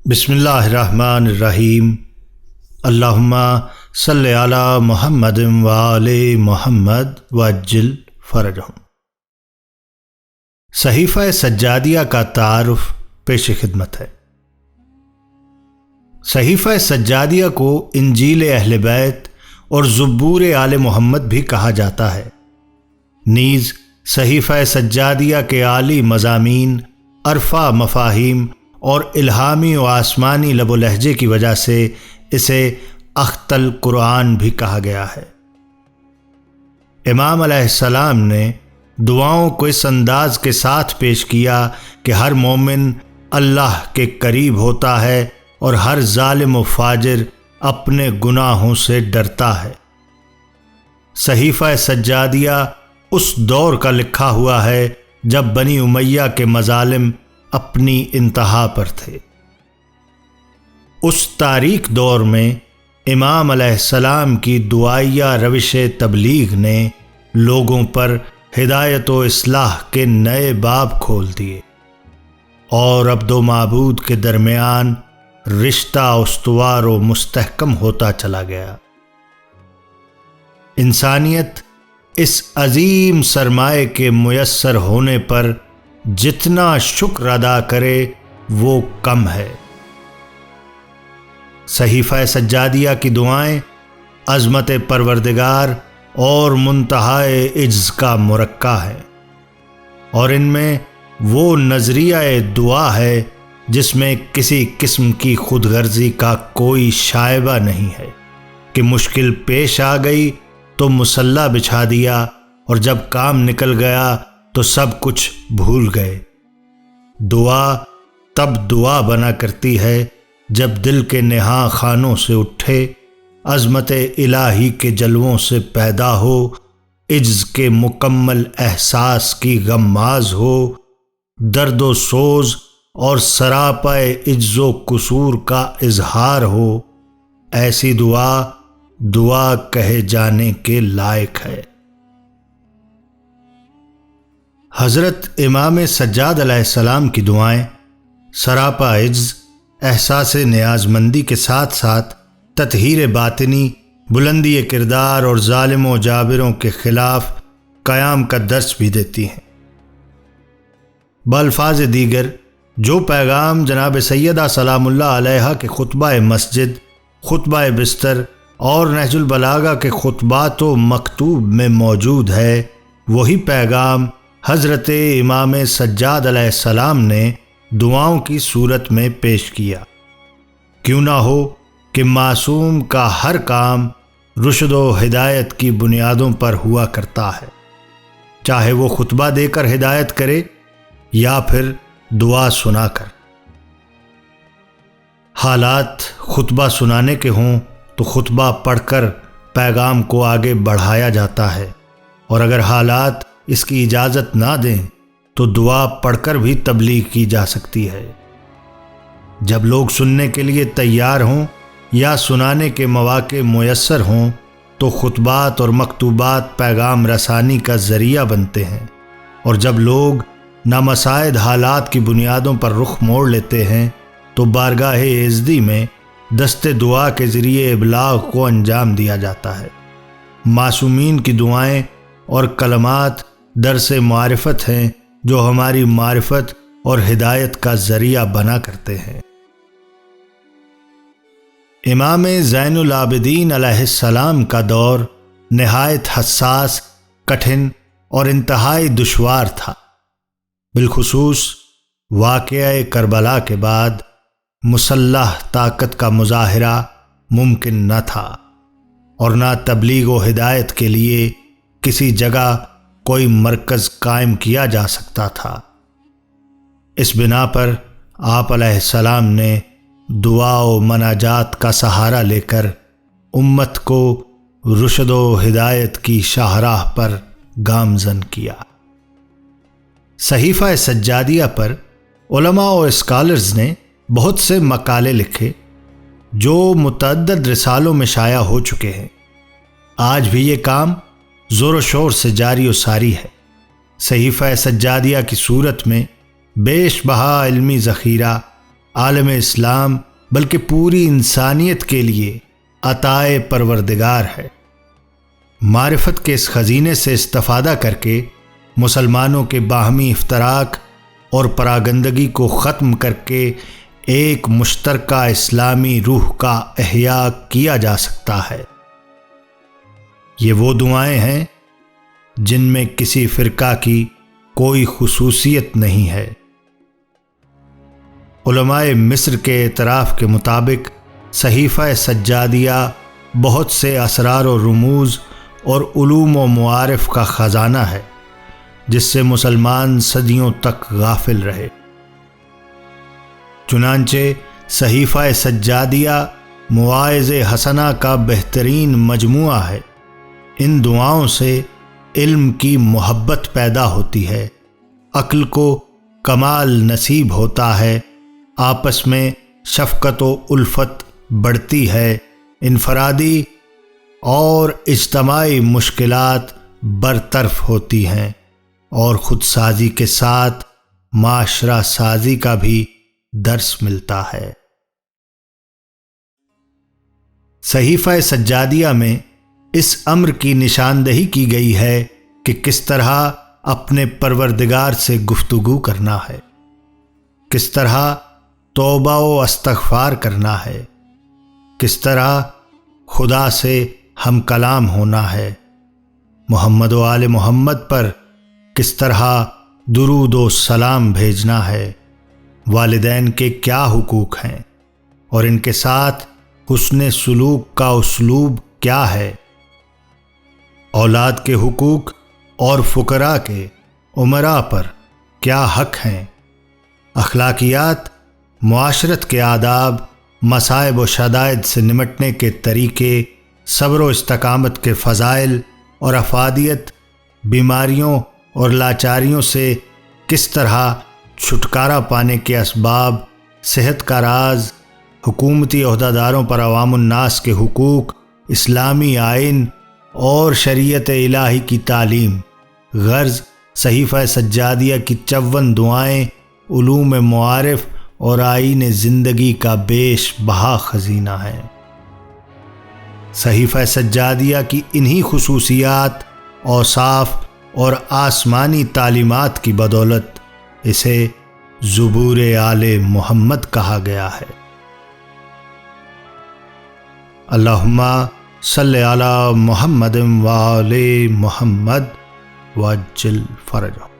بسم اللہ الرحمن الرحیم۔ اللہم صلی علی محمد وآل محمد وعجل فرجہم۔ صحیفہ سجادیہ کا تعارف پیش خدمت ہے۔ صحیفہ سجادیہ کو انجیل اہل بیت اور زبور آل محمد بھی کہا جاتا ہے۔ نیز صحیفہ سجادیہ کے عالی مضامین، عرفہ مفاہیم اور الہامی و آسمانی لب و لہجے کی وجہ سے اسے اخت القرآن بھی کہا گیا ہے۔ امام علیہ السلام نے دعاؤں کو اس انداز کے ساتھ پیش کیا کہ ہر مومن اللہ کے قریب ہوتا ہے اور ہر ظالم و فاجر اپنے گناہوں سے ڈرتا ہے۔ صحیفہ سجادیہ اس دور کا لکھا ہوا ہے جب بنی امیہ کے مظالم اپنی انتہا پر تھے۔ اس تاریک دور میں امام علیہ السلام کی دعائیہ روش تبلیغ نے لوگوں پر ہدایت و اصلاح کے نئے باب کھول دیے اور عبد و معبود کے درمیان رشتہ استوار و مستحکم ہوتا چلا گیا۔ انسانیت اس عظیم سرمایہ کے میسر ہونے پر جتنا شکر ادا کرے وہ کم ہے۔ صحیفہ سجادیہ کی دعائیں عظمت پروردگار اور منتہائے عجز کا مرقع ہے، اور ان میں وہ نظریہ دعا ہے جس میں کسی قسم کی خود غرضی کا کوئی شائبہ نہیں ہے کہ مشکل پیش آ گئی تو مصلی بچھا دیا اور جب کام نکل گیا تو سب کچھ بھول گئے۔ دعا تب دعا بنا کرتی ہے جب دل کے نہاں خانوں سے اٹھے، عظمت الہی کے جلووں سے پیدا ہو، عجز کے مکمل احساس کی غماز ہو، درد و سوز اور سراپائے عجز و قصور کا اظہار ہو۔ ایسی دعا کہے جانے کے لائق ہے۔ حضرت امام سجاد علیہ السلام کی دعائیں سراپا عجز، احساس نیاز مندی کے ساتھ ساتھ تطہیر باطنی، بلندی کردار اور ظالم و جابروں کے خلاف قیام کا درس بھی دیتی ہیں۔ بالفاظ دیگر جو پیغام جناب سیدہ سلام اللہ علیہا کے خطبہ مسجد، خطبہ بستر اور نہج البلاغہ کے خطبات و مکتوب میں موجود ہے، وہی پیغام حضرت امام سجاد علیہ السلام نے دعاؤں کی صورت میں پیش کیا۔ کیوں نہ ہو کہ معصوم کا ہر کام رشد و ہدایت کی بنیادوں پر ہوا کرتا ہے، چاہے وہ خطبہ دے کر ہدایت کرے یا پھر دعا سنا کر۔ حالات خطبہ سنانے کے ہوں تو خطبہ پڑھ کر پیغام کو آگے بڑھایا جاتا ہے، اور اگر حالات اس کی اجازت نہ دیں تو دعا پڑھ کر بھی تبلیغ کی جا سکتی ہے۔ جب لوگ سننے کے لیے تیار ہوں یا سنانے کے مواقع میسر ہوں تو خطبات اور مکتوبات پیغام رسانی کا ذریعہ بنتے ہیں، اور جب لوگ نامساعد حالات کی بنیادوں پر رخ موڑ لیتے ہیں تو بارگاہ عزدی میں دست دعا کے ذریعے ابلاغ کو انجام دیا جاتا ہے۔ معصومین کی دعائیں اور کلمات درس معرفت ہیں جو ہماری معرفت اور ہدایت کا ذریعہ بنا کرتے ہیں۔ امام زین العابدین علیہ السلام کا دور نہایت حساس، کٹھن اور انتہائی دشوار تھا۔ بالخصوص واقعہ کربلا کے بعد مسلح طاقت کا مظاہرہ ممکن نہ تھا، اور نہ تبلیغ و ہدایت کے لیے کسی جگہ کوئی مرکز قائم کیا جا سکتا تھا۔ اس بنا پر آپ علیہ السلام نے دعا و مناجات کا سہارا لے کر امت کو رشد و ہدایت کی شاہراہ پر گامزن کیا۔ صحیفہ سجادیہ پر علماء و اسکالرز نے بہت سے مقالے لکھے جو متعدد رسالوں میں شائع ہو چکے ہیں۔ آج بھی یہ کام زور و شور سے جاری و ساری ہے۔ صحیفہ سجادیہ کی صورت میں بیش بہا علمی ذخیرہ، عالم اسلام بلکہ پوری انسانیت کے لیے عطائے پروردگار ہے۔ معرفت کے اس خزینے سے استفادہ کر کے مسلمانوں کے باہمی افتراق اور پراگندگی کو ختم کر کے ایک مشترکہ اسلامی روح کا احیاء کیا جا سکتا ہے۔ یہ وہ دعائیں ہیں جن میں کسی فرقہ کی کوئی خصوصیت نہیں ہے۔ علماء مصر کے اعتراف کے مطابق صحیفہ سجادیہ بہت سے اسرار و رموز اور علوم و معارف کا خزانہ ہے جس سے مسلمان صدیوں تک غافل رہے۔ چنانچہ صحیفہ سجادیہ مواعظ حسنہ کا بہترین مجموعہ ہے۔ ان دعاؤں سے علم کی محبت پیدا ہوتی ہے، عقل کو کمال نصیب ہوتا ہے، آپس میں شفقت و الفت بڑھتی ہے، انفرادی اور اجتماعی مشکلات برطرف ہوتی ہیں، اور خود سازی کے ساتھ معاشرہ سازی کا بھی درس ملتا ہے۔ صحیفہ سجادیہ میں اس امر کی نشاندہی کی گئی ہے کہ کس طرح اپنے پروردگار سے گفتگو کرنا ہے، کس طرح توبہ و استغفار کرنا ہے، کس طرح خدا سے ہم کلام ہونا ہے، محمد و آل محمد پر کس طرح درود و سلام بھیجنا ہے، والدین کے کیا حقوق ہیں اور ان کے ساتھ حسن سلوک کا اسلوب کیا ہے، اولاد کے حقوق اور فقراء کے امراء پر کیا حق ہیں، اخلاقیات، معاشرت کے آداب، مصائب و شدائد سے نمٹنے کے طریقے، صبر و استقامت کے فضائل اور افادیت، بیماریوں اور لاچاریوں سے کس طرح چھٹکارا پانے کے اسباب، صحت کا راز، حکومتی عہدیداروں پر عوام الناس کے حقوق، اسلامی آئین اور شریعت الہی کی تعلیم۔ غرض صحیفہ سجادیہ کی 54 دعائیں علوم معارف اور آئین زندگی کا بیش بہا خزینہ ہے۔ صحیفہ سجادیہ کی انہی خصوصیات، اوصاف اور آسمانی تعلیمات کی بدولت اسے زبور آل محمد کہا گیا ہے۔ اللہم صلی علی محمد و آل محمد وعجل فرجہ۔